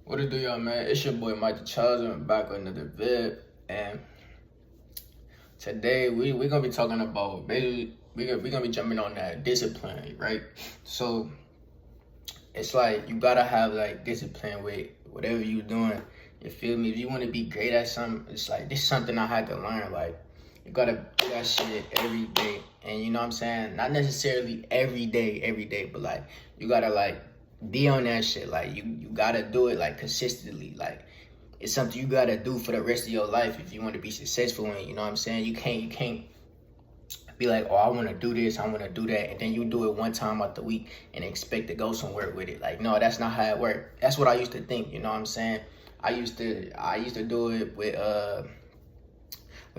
What it do, y'all, man? It's your boy Mike the Charles. I'm back with another vid, and today we gonna be talking about basically we gonna be jumping on that discipline, right? So it's like you gotta have like discipline with whatever you doing. You feel me? If you want to be great at something, it's like this is something I had to learn. Like you gotta do that shit every day, and you know what I'm saying? Not necessarily every day, but like you gotta like be on that shit. Like you gotta do it like consistently. Like it's something you gotta do for the rest of your life if you want to be successful in. You know what I'm saying? You can't be like, oh, I want to do this, I want to do that, and then you do it one time out the week and expect to go somewhere with it. Like, no, that's not how it works. That's what I used to think. You know what I'm saying? I used to do it with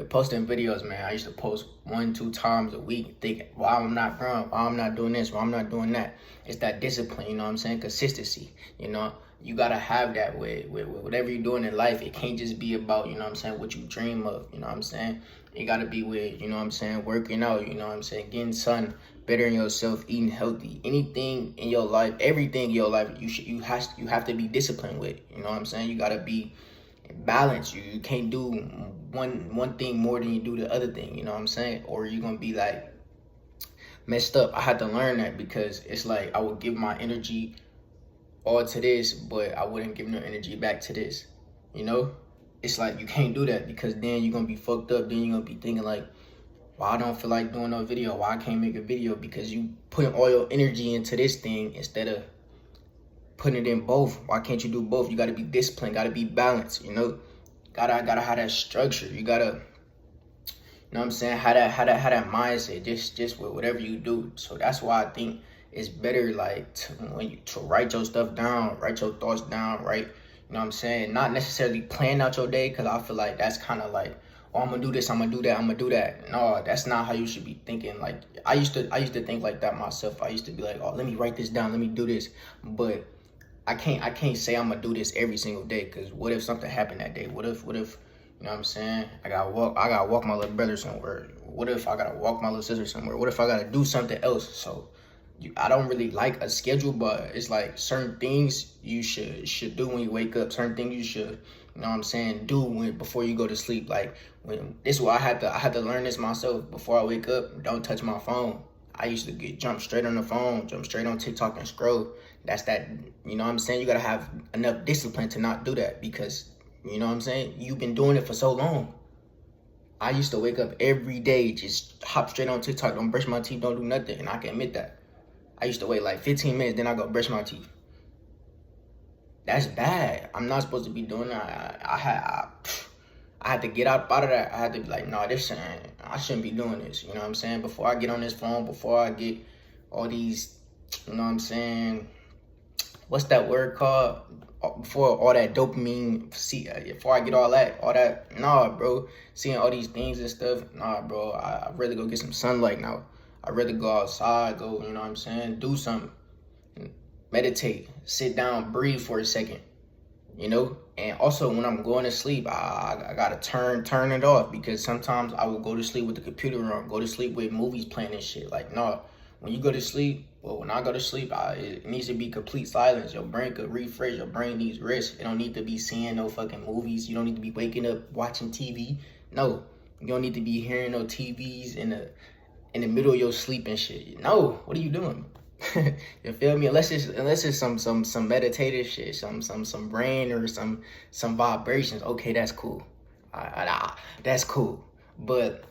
posting videos, man. I used to post 1-2 times a week, thinking, why I'm not growing, why I'm not doing this, why I'm not doing that. It's that discipline, you know what I'm saying? Consistency, you know? You gotta have that with whatever you're doing in life. It can't just be about, you know what I'm saying, what you dream of, you know what I'm saying? It gotta be with, you know what I'm saying, working out, you know what I'm saying, getting sun, bettering yourself, eating healthy. Anything in your life, everything in your life, you have to be disciplined with, you know what I'm saying? You gotta be balance. You can't do one thing more than you do the other thing, you know what I'm saying? Or you're gonna be like messed up. I had to learn that because it's like I would give my energy all to this, but I wouldn't give no energy back to this. You know? It's like you can't do that because then you're gonna be fucked up. Then you're gonna be thinking like, why I don't feel like doing no video, why I can't make a video, because you putting all your energy into this thing instead of putting it in both. Why can't you do both? You gotta be disciplined, gotta be balanced, you know? Gotta have that structure. You gotta, you know what I'm saying, have that mindset, just with whatever you do. So that's why I think it's better like to write your stuff down, write your thoughts down, right? You know what I'm saying? Not necessarily plan out your day, because I feel like that's kind of like, oh, I'm gonna do this, I'm gonna do that, I'm gonna do that. No, that's not how you should be thinking. Like I used to think like that myself. I used to be like, oh, let me write this down, let me do this. But I can't say I'm gonna do this every single day, because what if something happened that day? What if you know what I'm saying? I gotta walk my little brother somewhere. What if I gotta walk my little sister somewhere? What if I gotta do something else? So I don't really like a schedule, but it's like certain things you should do when you wake up. Certain things you should, you know what I'm saying, do before you go to sleep. Like when this is why I had to learn this myself. Before I wake up, don't touch my phone. I used to jump straight on the phone, jump straight on TikTok and scroll. That's that, you know what I'm saying? You gotta have enough discipline to not do that, because, you know what I'm saying, you've been doing it for so long. I used to wake up every day, just hop straight on TikTok, don't brush my teeth, don't do nothing, and I can admit that. I used to wait like 15 minutes, then I go brush my teeth. That's bad. I'm not supposed to be doing that. I had to get out of that. I had to be like, no, I shouldn't be doing this. You know what I'm saying? Before I get on this phone, before I get all these, you know what I'm saying? What's that word called? Before all that dopamine, before I get all that, nah, bro. Seeing all these things and stuff, nah, bro. I'd rather go get some sunlight now. I'd rather go outside, go, you know what I'm saying? Do something. Meditate, sit down, breathe for a second, you know? And also when I'm going to sleep, I gotta turn it off, because sometimes I will go to sleep with the computer on, go to sleep with movies playing and shit. Like, no, when you go to sleep, well, when I go to sleep, it needs to be complete silence. Your brain could refresh, your brain needs rest. It don't need to be seeing no fucking movies. You don't need to be waking up watching TV. No, you don't need to be hearing no TVs in the middle of your sleep and shit. No, what are you doing? You feel me? Unless it's some meditative shit, some brain or some vibrations. Okay, that's cool. That's cool. But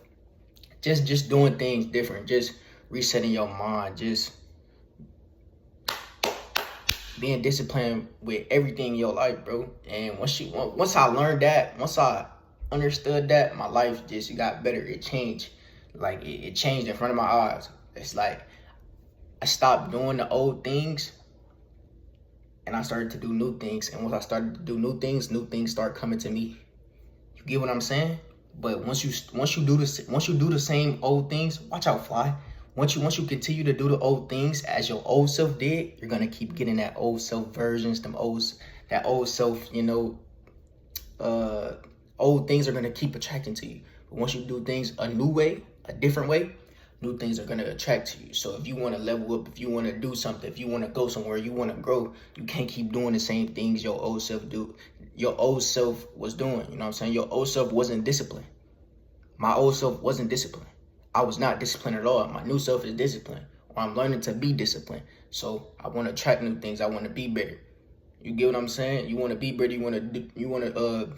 just doing things different, just resetting your mind, just being disciplined with everything in your life, bro. And once I learned that, once I understood that, my life just got better. It changed. Like it changed in front of my eyes. It's like I stopped doing the old things and I started to do new things. And once I started to do new things start coming to me. You get what I'm saying? But once you do the same old things, watch out, fly. Once you continue to do the old things as your old self did, you're gonna keep getting that old self versions, that old self, you know, old things are gonna keep attracting to you. But once you do things a new way, a different way, new things are going to attract to you. So if you want to level up, if you want to do something, if you want to go somewhere, you want to grow, you can't keep doing the same things your old self was doing. You know what I'm saying? Your old self wasn't disciplined. My old self wasn't disciplined. I was not disciplined at all. My new self is disciplined, or I'm learning to be disciplined. So I want to attract new things. I want to be better. You get what I'm saying? You want to be better. You want to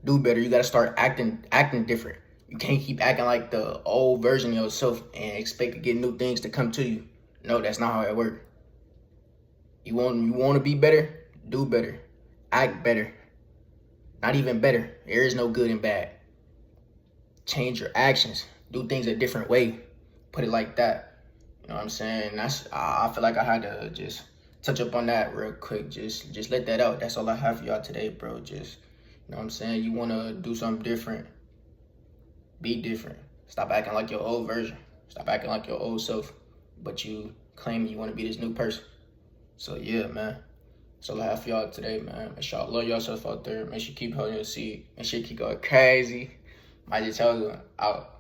do better. You got to start acting different. You can't keep acting like the old version of yourself and expect to get new things to come to you. No, that's not how it works. You want to be better? Do better. Act better. Not even better. There is no good and bad. Change your actions. Do things a different way. Put it like that. You know what I'm saying? I feel like I had to just touch up on that real quick. Just let that out. That's all I have for y'all today, bro. Just, you know what I'm saying? You want to do something different. Be different. Stop acting like your old version. Stop acting like your old self. But you claim you want to be this new person. So yeah, man. That's all I have for y'all today, man. Make sure y'all love yourself out there. Make sure you keep holding your seat. Make sure you keep going crazy. Might just tell you out.